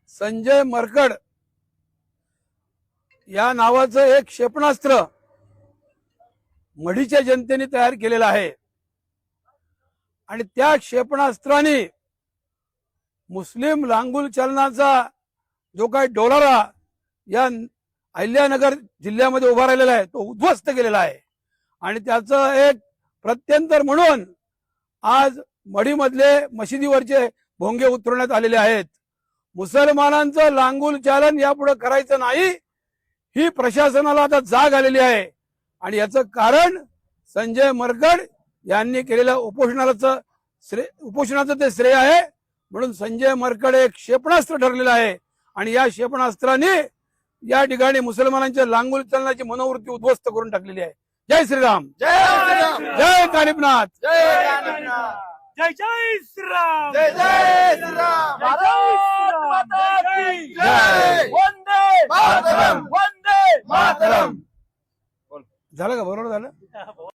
संजय मरकड या नावाचं एक क्षेपणास्त्र मढीच्या जनतेने तयार केलेलं आहे आणि त्या क्षेपणास्त्राने मुस्लिम लांगुल चलनाचा जो काही डोलारा या अहिल्यानगर जिल्ह्यामध्ये उभा राहिलेला आहे तो उद्ध्वस्त केलेला आहे आणि त्याचं एक प्रत्यंतर म्हणून आज मढीमधले मशिदीवरचे भोंगे उतरवण्यात आलेले आहेत। मुसलमानांचं लांगुल चालन यापुढे करायचं नाही ही प्रशासनाला आता जाग आलेली आहे आणि याचं कारण संजय मरकड यांनी केलेल्या उपोषणाचं ते श्रेय आहे। म्हणून संजय मरकड एक क्षेपणास्त्र ठरलेलं आहे आणि या क्षेपणास्त्राने या ठिकाणी मुसलमानांच्या लांगुल चलनाची मनोवृत्ती उद्ध्वस्त करून टाकलेली आहे। जय श्रीराम, जय श्रीराम, जय कानिपनाथ, जय कानिपनाथ, जय जय श्रीराम, जय जय श्रीराम, भारत माता की जय, वंदे मातरम, वंदे मातरम। झालं का? बरोबर झालं।